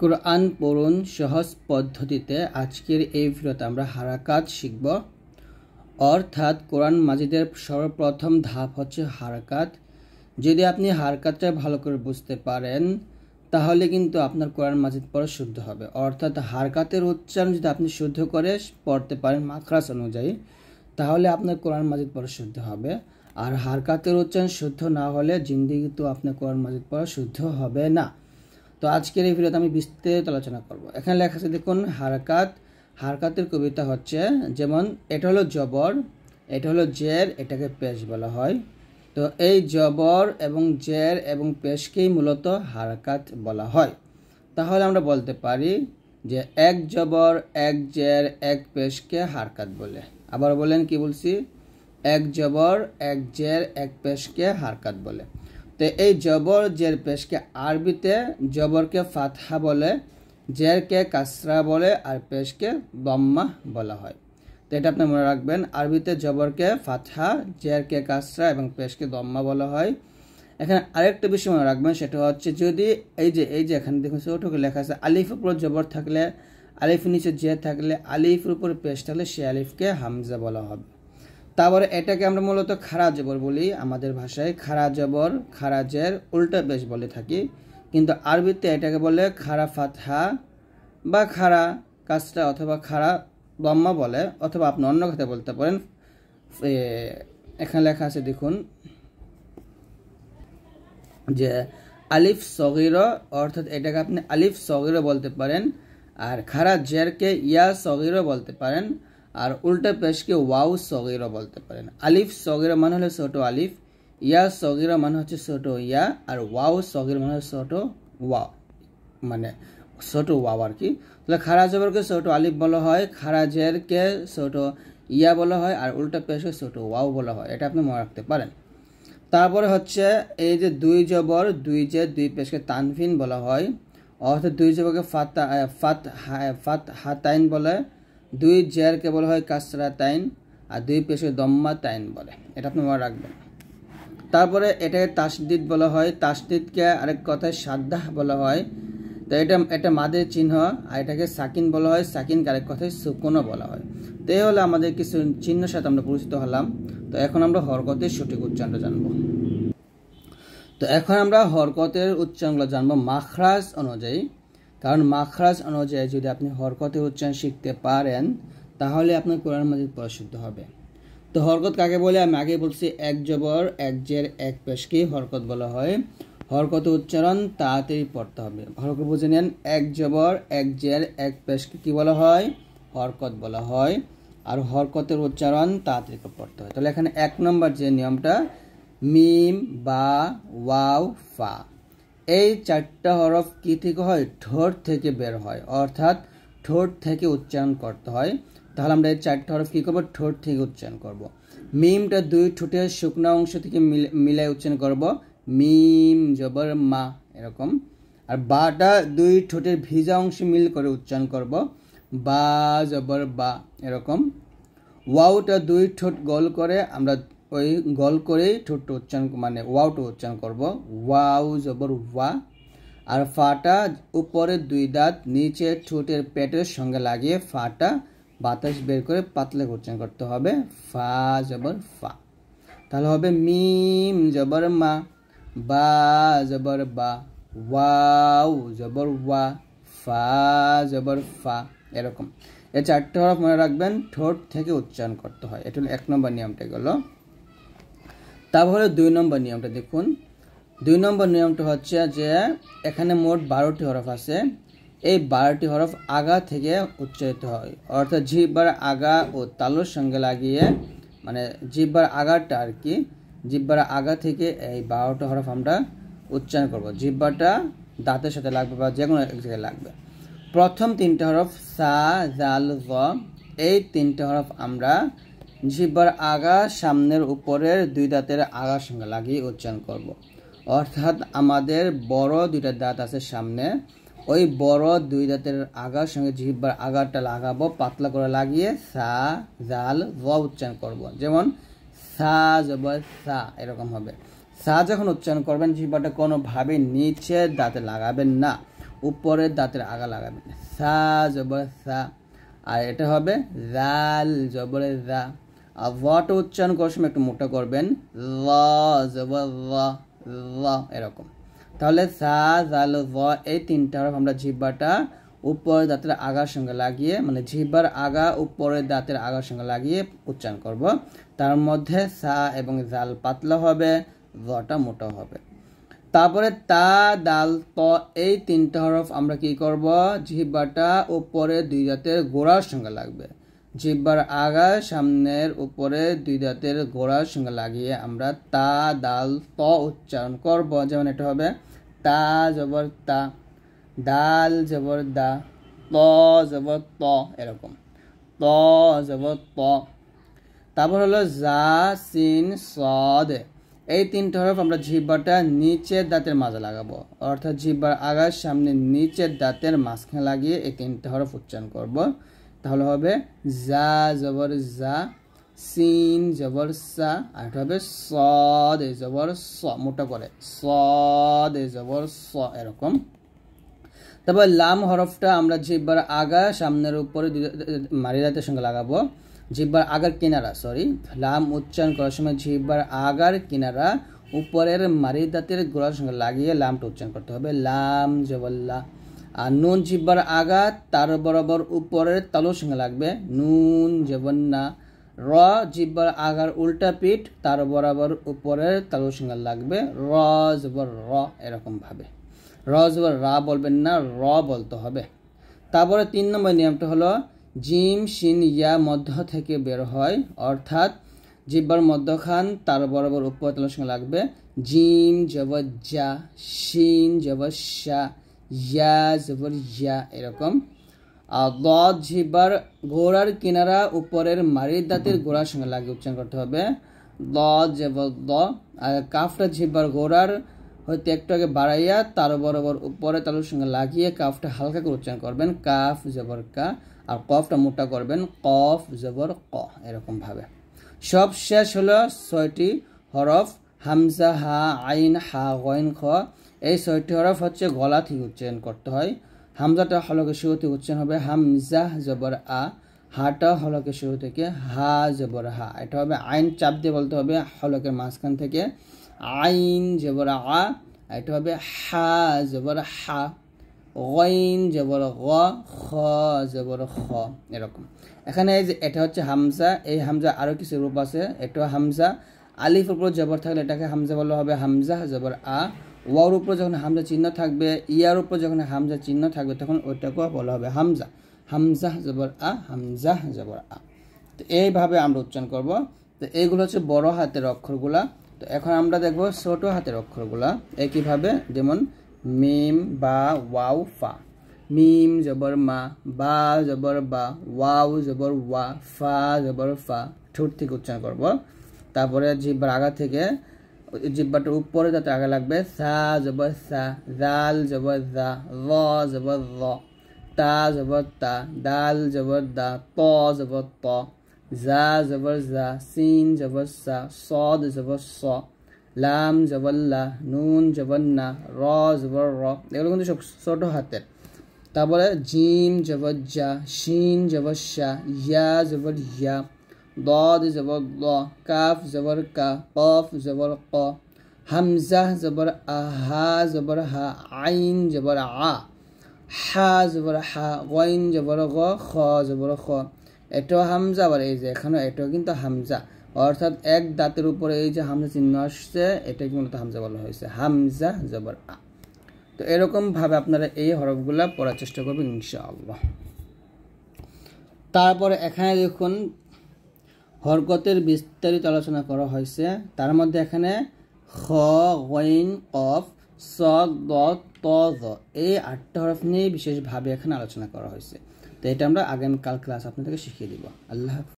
কোরআন পড়ুন সহজ পদ্ধতিতে। আজকের এই ভিডিওতে আমরা হারাকাত শিখব, অর্থাৎ কোরআন মাজিদের সর্বপ্রথম ধাপ হচ্ছে হারাকাত। যদি আপনি হারাকাতটা ভালো করে বুঝতে পারেন তাহলে কিন্তু আপনার কোরআন মাজিদ পড়া শুদ্ধ হবে। অর্থাৎ হারাকাতের উচ্চারণ যদি আপনি শুদ্ধ করে পড়তে পারেন মাখরাজ অনুযায়ী, তাহলে আপনার কোরআন মাজিদ পড়া শুদ্ধ হবে। আর হারাকাতের উচ্চারণ শুদ্ধ না হলে জিন্দেগি তো আপনার কোরআন মাজিদ পড়া শুদ্ধ হবে না। তো আজকের এই ভিডিওতে আমি বিস্তারিত আলোচনা করব। এখানে লেখা আছে দেখুন, হারকাতের কবিতা হচ্ছে, যেমন এটা হলো জবর, এটা হলো জের, এটাকে পেশ বলা হয়। তো এই জবর এবং জের এবং পেশকেই মূলত হারকাত বলা হয়। তাহলে আমরা বলতে পারি যে এক জবর এক জের এক পেশকে হারকাত বলে। আবার বলেন, কি বলছি? এক জবর এক জের এক পেশকে হারকাত বলে। তো এই জবর জের পেশকে আরবিতে জবরকে ফাতহা বলে, জেরকে কাসরা বলে, আর পেশকে দম্মা বলা হয়। তো এটা আপনি মনে রাখবেন, আরবিতে জবরকে ফাতহা, জেরকে কাসরা এবং পেশকে দম্মা বলা হয়। এখানে আরেকটা বিষয় মনে রাখবেন, সেটা হচ্ছে যদি এই যে এখানে দেখুন ছোটকে লেখা আছে, আলিফের উপর জবর থাকলে, আলিফের নিচে জের থাকলে, আলিফের উপর পেশ থাকলে সে আলিফকে হামজা বলা হবে। তারপরে এটাকে আমরা মূলত খাড়া জবর বলি, আমাদের ভাষায় খাড়া জবর খারাজের উল্টা পেশ বলে থাকি, কিন্তু আরবিতে এটাকে বলে খাড়া ফাতহা বা খাড়া কাসরা অথবা খাড়া দম্মা বলে, অথবা আপনি অন্য কথা বলতে পারেন। এখানে লেখা আছে দেখুন যে আলিফ সগীর, অর্থাৎ এটাকে আপনি আলিফ সগীর বলতে পারেন, আর খাড়া জেরকে ইয়া সগীর বলতে পারেন, আর উল্টা পেশকে ওয়াও সগীরা বলতে পারেন। আলিফ সগীরা মানে হলো ছোট আলিফ, ইয়া সগীরা মানে হচ্ছে ছোট ইয়া, আর ওয়াও সগীর মানে ছোট ওয়াও, মানে ছোট ওয়াও আর কি। তাহলে খাড়া জবরকে ছোট আলিফ বলা হয়, খাড়া জেরকে ছোট ইয়া বলা হয়, আর উল্টা পেশকে ছোট ওয়াও বলা হয়। এটা আপনি মনে রাখতে পারেন। তারপরে হচ্ছে এই যে দুই জবর দুই জের দুই পেশকে তানভিন বলা হয়, অর্থাৎ দুই জবরকে ফাতহাতাইন বলে, দুই জেরকে বলা হয় কাসরা তাইন, আর দুই পেশকে দম্মা তাইন বলে। এটা আপনি মনে রাখবেন। তারপরে এটাকে তাসদিদ বলা হয়, তাসদিদকে আরেক কথায় সাদ্দাহ বলা হয়। তো এটা মাদের চিহ্ন, আর এটাকে সাকিন বলা হয়, সাকিনকে আরেক কথায় সুকুনও বলা হয়। তো এই হলো আমাদের কিছু চিহ্নের সাথে আমরা পরিচিত হলাম। তো এখন আমরা হরকতের সঠিক উচ্চারণটা জানবো। তো এখন আমরা হরকতের উচ্চারণগুলো জানবো মাখরাজ অনুযায়ী, কারণ মাখরাজ অনুযায়ী যদি আপনি হরকতের উচ্চারণ শিখতে পারেন তাহলে আপনার কোরআন মাজিদ পড়া শুদ্ধ হবে। তো হরকত কাকে বলে আমি আগে বলছি, এক জবর এক জের এক পেশকে হরকত বলা হয়। হরকতের উচ্চারণ তাড়াতাড়ি পড়তে হবে, ভালো করে বুঝে নেন। এক জবর এক জের এক পেশকে কি বলা হয়? হরকত বলা হয়। আর হরকতের উচ্চারণ তাড়াতাড়ি পড়তে হয়। তাহলে এখানে এক নম্বর যে নিয়মটা, মিম বা ওয়াও ফা, এই চারটা হরফ কি থেকে হয়? ঠোঁট থেকে বের হয়, অর্থাৎ ঠোঁট থেকে উচ্চারণ করতে হয়। তাহলে আমরা এই চারটা হরফ কি করবো? ঠোঁট থেকে উচ্চারণ করব। মিমটা দুই ঠোঁটের শুকনো অংশ থেকে মিলাই উচ্চারণ করব, মিম জবর মা, এরকম। আর বাটা দুই ঠোঁটের ভিজা অংশ মিল করে উচ্চারণ করব, বা জবর বা, এরকম। ওয়াওটা দুই ঠোঁট গোল করে আমরা ওই গোল করেই ঠোঁটটা উচ্চারণ, মানে ওয়াওটা উচ্চারণ করব, ওয়াও জবর ওয়া। আর ফাটা উপরে দুই দাঁত নিচে ঠোঁটের পেটের সঙ্গে লাগিয়ে ফাটা বাতাস বের করে পাতলা উচ্চারণ করতে হবে, ফা জবর ফা। তাহলে হবে মিম জবর মা, বা জবর বা, ওয়াও জবর ওয়া, ফা জবর ফা, এরকম। এই চারটে হরফ মনে রাখবেন, ঠোঁট থেকে উচ্চারণ করতে হয়। এটা হলো এক নম্বর নিয়মটা গেল। তারপরে দুই নম্বর নিয়মটা দেখুন। দুই নম্বর নিয়মটা হচ্ছে যে এখানে মোট 12টি হরফ আছে। এই 12টি হরফ আগা থেকে উচ্চারিত হয়, অর্থাৎ জিহ্বার আগা ও তালুর সঙ্গে লাগিয়ে, মানে জিহ্বার আগাটা আর কি, জিহ্বার আগা থেকে এই 12টা হরফ আমরা উচ্চারণ করব। জিহ্বাটা দাঁতের সাথে লাগবে বা যে কোনো এক জায়গায় লাগবে। প্রথম তিনটা হরফ সা জাল জ, এই তিনটা হরফ আমরা জিহ্বার আগা সামনের উপরের দুই দাঁতের আগার সঙ্গে লাগিয়ে উচ্চারণ করব। অর্থাৎ আমাদের বড় দুইটা দাঁত আছে সামনে, ওই বড় দুই দাঁতের আগার সঙ্গে জিহ্বার আগারটা লাগাবো, পাতলা করে লাগিয়ে সা জাল জ উচ্চারণ করব। যেমন সা জবর সা, এরকম হবে। সা যখন উচ্চারণ করবেন জিহ্বাটা কোনোভাবে নিচে দাঁতে লাগাবেন না, উপরের দাঁতের আগা লাগাবেন, সা জবর সা। আর এটা হবে জাল জবরে জা। আর ওয়াটা উচ্চারণ করার সময় একটু মোটা করবেন, ল জবর ল, ল এরকম। তাহলে সা জাল জ এই তিনটা হরফ আমরা জিহ্বাটা উপরের দাঁতের আগার সঙ্গে লাগিয়ে, মানে জিহ্বার আগা উপরের দাঁতের আগার সঙ্গে লাগিয়ে উচ্চারণ করব। তার মধ্যে সা এবং জাল পাতলা হবে, জটা মোটা হবে। তারপরে তা দাল ত এই তিনটা হরফ আমরা কি করব, জিহ্বাটা উপরে দুই দাঁতের গোড়ার সঙ্গে লাগবে। জিহ্বার আগা সামনের উপরে দুই দাঁতের গোড়ার সঙ্গে লাগিয়ে আমরা তা দাল ত উচ্চারণ করব। যেমন এটা হবে তা জবর তা, দাল জবর দা, ত জবর ত এরকম, ত জবর ত। তারপর হলো জা সিন সদ এই তিনটা হরফ আমরা জিহ্বাটা নিচের দাঁতের মাঝে লাগাবো, অর্থাৎ জিহ্বার আগার সামনে নিচের দাঁতের মাঝখানে লাগিয়ে এই তিনটা হরফ উচ্চারণ করব। তাহলে হবে জা জবর জা, সিন জবর সা, আর এটা হবে সদ জবর স, মোটা করে সদ জবর স এরকম। তারপর লাম হরফটা আমরা জিহ্বার আগা সামনের উপরে মারি দাঁতের সঙ্গে লাগাবো, জিহ্বার আগার কিনারা, লাম উচ্চারণ করার সময় জিহ্বার আগার কিনারা উপরের মারি দাঁতের গোড়ার সঙ্গে লাগিয়ে লামটা উচ্চারণ করতে হবে, লাম জবল্লা। আর নুন জিহ্বার আগা তার বরাবর উপরের তালুর সঙ্গে লাগবে, নুন জবন্না। র জিহ্বার আগার উল্টা পিঠ তার বরাবর উপরের তালুর সঙ্গে লাগবে, র জবর র এরকম ভাবে। র জবর রা বলবেন না, র বলতে হবে। তারপরে 3 নম্বর নিয়মটা হলো জিম শিন ইয়া মধ্য থেকে বের হয়, অর্থাৎ জিহ্বার মধ্যখান তার বরাবর উপর তালুর সঙ্গে লাগবে, জিম জবর জা, শিন জবর শা, ইয়া জবর ইয়া এরকম। আর দ জিহ্বার গোড়ার কিনারা উপরের মারির দাঁতের গোড়ার সঙ্গে লাগিয়ে উচ্চারণ করতে হবে, দ জবর দ। আর কাফটা জিহ্বার গোড়ার হয়তো একটু আগে বাড়াইয়া তার বরাবর উপরে তালুর সঙ্গে লাগিয়ে কাফটা হালকা করে উচ্চারণ করবেন, কাফ জবর কা। আর কফটা মোটা করবেন, কফ জবর ক এরকম ভাবে। সব শেষ হলো 6টি হরফ, হামজা হা আইন হা গইন খ। এই 6টি হরফ হচ্ছে গলা থেকে উচ্চারণ করতে হয়। হামজাটা হলকে শুরু থেকে উচ্চারণ হবে হামজা জবর আ, হাটা হলকে শুরু থেকে হা জবর হা। এটা হবে আইন চাপ দিয়ে বলতে হবে হলকের মাঝখান থেকে, আইন জবর আ। এটা হবে হা জবর হা, গইন জবর গ, খ জবর খ এরকম। এখানে এই যে এটা হচ্ছে হামজা, এই হামজা আরও কিছু রূপ আছে। এটা হামজা আলিফ উপর জবর থাকলে এটাকে হামজা বলা হবে হামজা জবর আ। ওয়ার উপর যখন হামজা চিহ্ন থাকবে, ইয়ার উপর যখন হামজা চিহ্ন থাকবে তখন ওইটাকেও বলা হবে হামজা, হামজা জবর আ, হামজা জবর আ। তো এইভাবে আমরা উচ্চারণ করব। তো এইগুলো হচ্ছে বড় হাতের অক্ষরগুলা। তো এখন আমরা দেখব ছোট হাতের অক্ষরগুলা একইভাবে, যেমন মিম বা ওয়াও ফা, মিম জবর মা, বা জবর বা, ওয়াও জবর ওয়া, ফা জবর ফা, ঠোঁট থেকে উচ্চারণ করব। তারপরে জিহ্বার আগা থেকে জিহ্বাটার উপরে যাতে আগা লাগবে, সা জবর সা, জাল জবর জা, র জবর র, তা জবর তা, দাল জবর দা, ত জবর ত, জা জবর জা, সিন জবর সা, সদ জবর স, লাম জবর লা, নুন জবর না, র জবর র। এগুলো কিন্তু সব ছোট হাতের। তারপরে জিম জবর জা, শিন জবর শা, ইয়া জবর ইয়া, ضاد জবর দ, কাফ জবর কা, কফ জবর ক, হামজা জবর আ, হা জবর হা, আইন জবর আ, হা জবর হা, গইন জবর গ, খ জবর খ। এটাও হামজা, আবার এই যে এখানে এটাও কিন্তু হামজা, অর্থাৎ এক দাঁতের উপরে এই যে হামজা চিহ্ন আসছে এটাকে মূলত হামজা বলা হয়েছে, হামজা জবর আ। তো এরকমভাবে আপনারা এই হরফগুলা পড়ার চেষ্টা করবেন ইনশাআল্লাহ। তারপরে এখানে দেখুন হরকতের বিস্তারিত আলোচনা করা হয়েছে। তার মধ্যে এখানে খ, গইন, কফ, সদ, দদ, ত, জ এই 8টা হরফ নিয়ে বিশেষভাবে এখানে আলোচনা করা হয়েছে। তো এটা আমরা আগামীকাল ক্লাস আপনাদেরকে শিখিয়ে দিব। আল্লাহ।